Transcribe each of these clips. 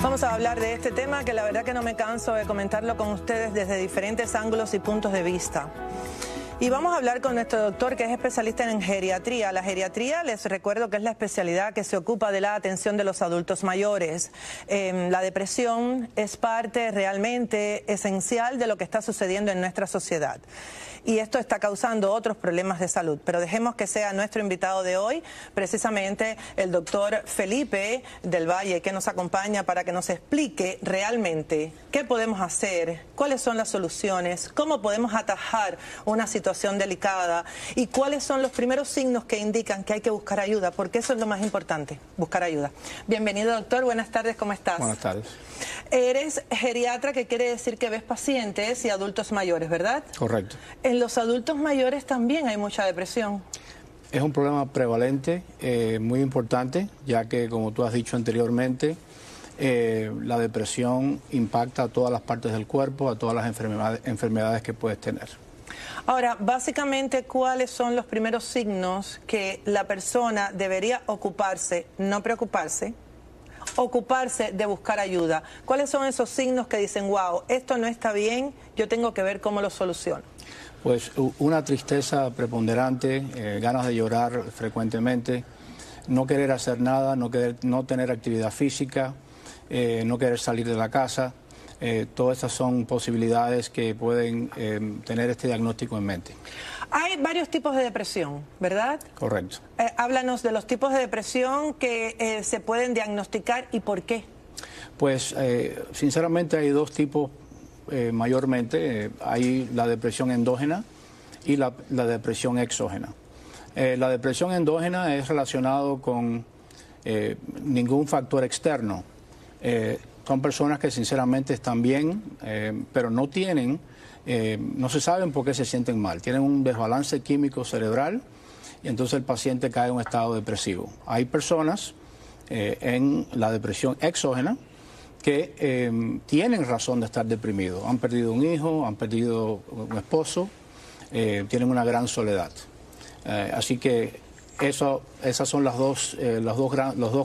Vamos a hablar de este tema que la verdad que no me canso de comentarlo con ustedes desde diferentes ángulos y puntos de vista. Y vamos a hablar con nuestro doctor que es especialista en geriatría. La geriatría, les recuerdo que es la especialidad que se ocupa de la atención de los adultos mayores. La depresión es parte realmente esencial de lo que está sucediendo en nuestra sociedad. Y esto está causando otros problemas de salud. Pero dejemos que sea nuestro invitado de hoy, precisamente el doctor Felipe del Valle, que nos acompaña para que nos explique realmente qué podemos hacer, cuáles son las soluciones, cómo podemos atajar una situación delicada y cuáles son los primeros signos que indican que hay que buscar ayuda, porque eso es lo más importante, buscar ayuda. Bienvenido, doctor. Buenas tardes, ¿cómo estás? Buenas tardes. Eres geriatra, que quiere decir que ves pacientes y adultos mayores, ¿verdad? Correcto. En los adultos mayores también hay mucha depresión. Es un problema prevalente, muy importante, ya que, como tú has dicho anteriormente, la depresión impacta a todas las partes del cuerpo, a todas las enfermedades que puedes tener. Ahora, básicamente, ¿cuáles son los primeros signos que la persona debería ocuparse, no preocuparse, ocuparse de buscar ayuda? ¿Cuáles son esos signos que dicen, wow, esto no está bien, yo tengo que ver cómo lo soluciono? Pues una tristeza preponderante, ganas de llorar frecuentemente, no querer hacer nada, no tener actividad física, no querer salir de la casa. Todas estas son posibilidades que pueden tener este diagnóstico en mente. Hay varios tipos de depresión, ¿verdad? Correcto. Háblanos de los tipos de depresión que se pueden diagnosticar y por qué. Pues sinceramente hay dos tipos mayormente. Hay la depresión endógena y la depresión exógena. La depresión endógena es relacionado con ningún factor externo. Son personas que sinceramente están bien, pero no se saben por qué se sienten mal. Tienen un desbalance químico cerebral y entonces el paciente cae en un estado depresivo. Hay personas en la depresión exógena que tienen razón de estar deprimidos. Han perdido un hijo, han perdido un esposo, tienen una gran soledad. Así que esas son los dos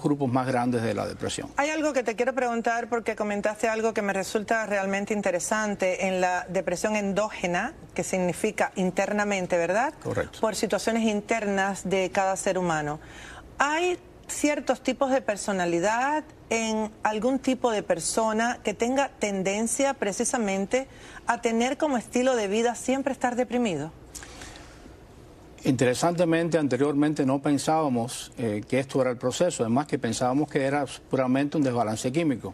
grupos más grandes de la depresión. Hay algo que te quiero preguntar porque comentaste algo que me resulta realmente interesante en la depresión endógena, que significa internamente, ¿verdad? Correcto. Por situaciones internas de cada ser humano. ¿Hay ciertos tipos de personalidad en algún tipo de persona que tenga tendencia precisamente a tener como estilo de vida siempre estar deprimido? Interesantemente, anteriormente no pensábamos que esto era el proceso, además que pensábamos que era puramente un desbalance químico.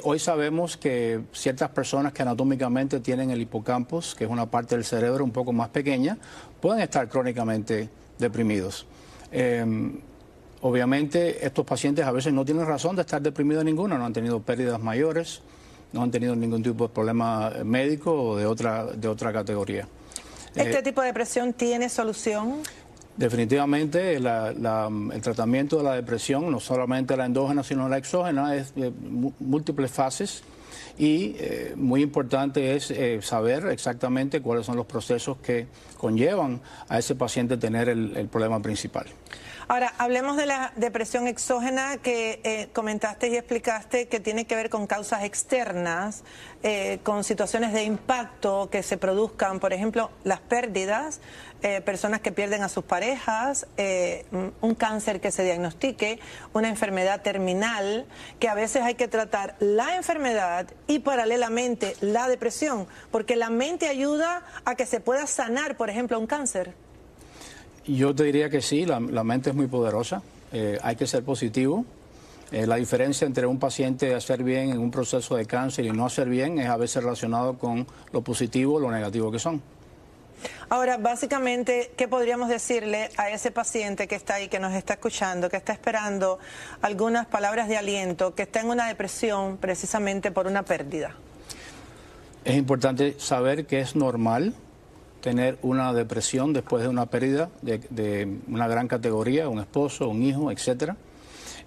Hoy sabemos que ciertas personas que anatómicamente tienen el hipocampus, que es una parte del cerebro un poco más pequeña, pueden estar crónicamente deprimidos. Obviamente estos pacientes a veces no tienen razón de estar deprimidos ninguno, no han tenido pérdidas mayores, no han tenido ningún tipo de problema médico o de otra categoría. ¿Este tipo de depresión tiene solución? Definitivamente el tratamiento de la depresión, no solamente la endógena sino la exógena, es de múltiples fases y muy importante es saber exactamente cuáles son los procesos que conllevan a ese paciente tener el problema principal. Ahora, hablemos de la depresión exógena que comentaste y explicaste que tiene que ver con causas externas, con situaciones de impacto que se produzcan, por ejemplo, las pérdidas, personas que pierden a sus parejas, un cáncer que se diagnostique, una enfermedad terminal, que a veces hay que tratar la enfermedad y paralelamente la depresión, porque la mente ayuda a que se pueda sanar, por ejemplo, un cáncer. Yo te diría que sí, la mente es muy poderosa, hay que ser positivo. La diferencia entre un paciente hacer bien en un proceso de cáncer y no hacer bien es a veces relacionado con lo positivo o lo negativo que son. Ahora, básicamente, ¿qué podríamos decirle a ese paciente que está ahí, que nos está escuchando, que está esperando algunas palabras de aliento, que está en una depresión precisamente por una pérdida? Es importante saber que es normal tener una depresión después de una pérdida de una gran categoría, un esposo, un hijo, etcétera.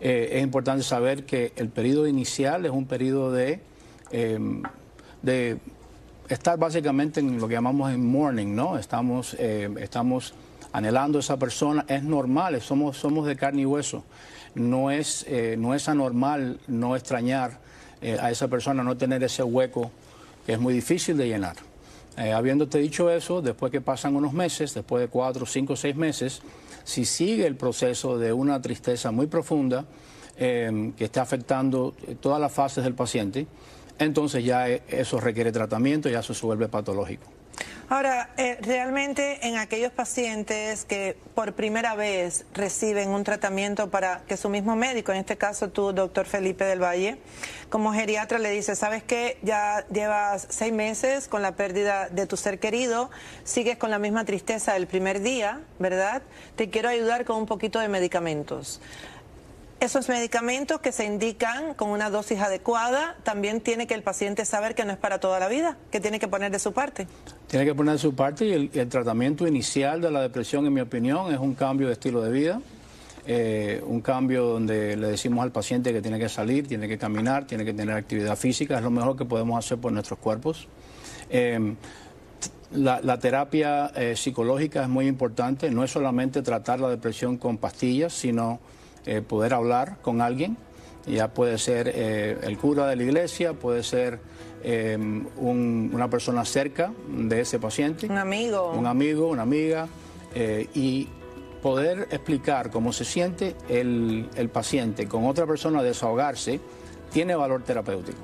Es importante saber que el periodo inicial es un periodo de estar básicamente en lo que llamamos en mourning, ¿no? Estamos anhelando a esa persona, es normal, somos de carne y hueso. no es anormal no extrañar a esa persona, no tener ese hueco que es muy difícil de llenar. Habiéndote dicho eso, después que pasan unos meses, después de 4, 5, 6 meses, si sigue el proceso de una tristeza muy profunda que está afectando todas las fases del paciente, entonces ya eso requiere tratamiento, ya eso se vuelve patológico. Ahora, realmente en aquellos pacientes que por primera vez reciben un tratamiento para que su mismo médico, en este caso tú, doctor Felipe del Valle, como geriatra le dice, ¿sabes qué? Ya llevas 6 meses con la pérdida de tu ser querido, sigues con la misma tristeza del primer día, ¿verdad? Te quiero ayudar con un poquito de medicamentos. Esos medicamentos que se indican con una dosis adecuada, también tiene que el paciente saber que no es para toda la vida, que tiene que poner de su parte. Tiene que poner de su parte y el tratamiento inicial de la depresión, en mi opinión, es un cambio de estilo de vida, un cambio donde le decimos al paciente que tiene que salir, tiene que caminar, tiene que tener actividad física, es lo mejor que podemos hacer por nuestros cuerpos. La terapia psicológica es muy importante, no es solamente tratar la depresión con pastillas, sino poder hablar con alguien. Ya puede ser el cura de la iglesia, puede ser una persona cerca de ese paciente. Un amigo. Un amigo, una amiga, y poder explicar cómo se siente el paciente con otra persona, desahogarse, tiene valor terapéutico.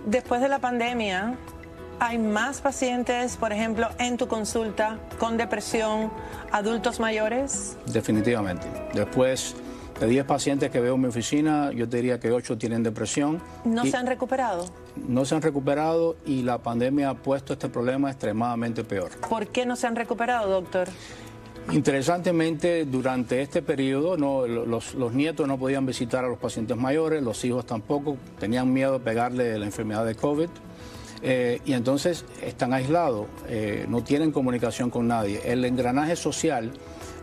Después de la pandemia, ¿hay más pacientes, por ejemplo, en tu consulta con depresión, adultos mayores? Definitivamente. Después de 10 pacientes que veo en mi oficina, yo te diría que 8 tienen depresión. ¿No se han recuperado? No se han recuperado y la pandemia ha puesto este problema extremadamente peor. ¿Por qué no se han recuperado, doctor? Interesantemente, durante este periodo los nietos no podían visitar a los pacientes mayores, los hijos tampoco, tenían miedo de pegarle la enfermedad de COVID. Y entonces están aislados, no tienen comunicación con nadie. El engranaje social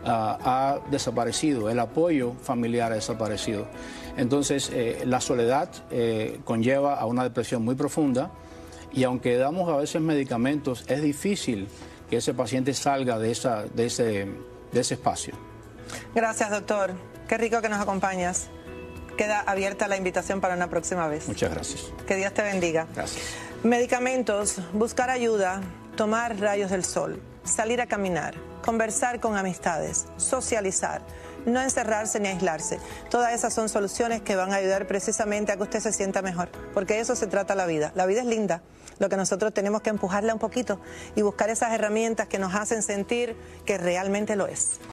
ha desaparecido, el apoyo familiar ha desaparecido. Entonces la soledad conlleva a una depresión muy profunda y aunque damos a veces medicamentos, es difícil que ese paciente salga de ese espacio. Gracias, doctor. Qué rico que nos acompañas. Queda abierta la invitación para una próxima vez. Muchas gracias. Que Dios te bendiga. Gracias. Medicamentos, buscar ayuda, tomar rayos del sol, salir a caminar, conversar con amistades, socializar, no encerrarse ni aislarse. Todas esas son soluciones que van a ayudar precisamente a que usted se sienta mejor, porque de eso se trata la vida. La vida es linda, lo que nosotros tenemos que empujarla un poquito y buscar esas herramientas que nos hacen sentir que realmente lo es.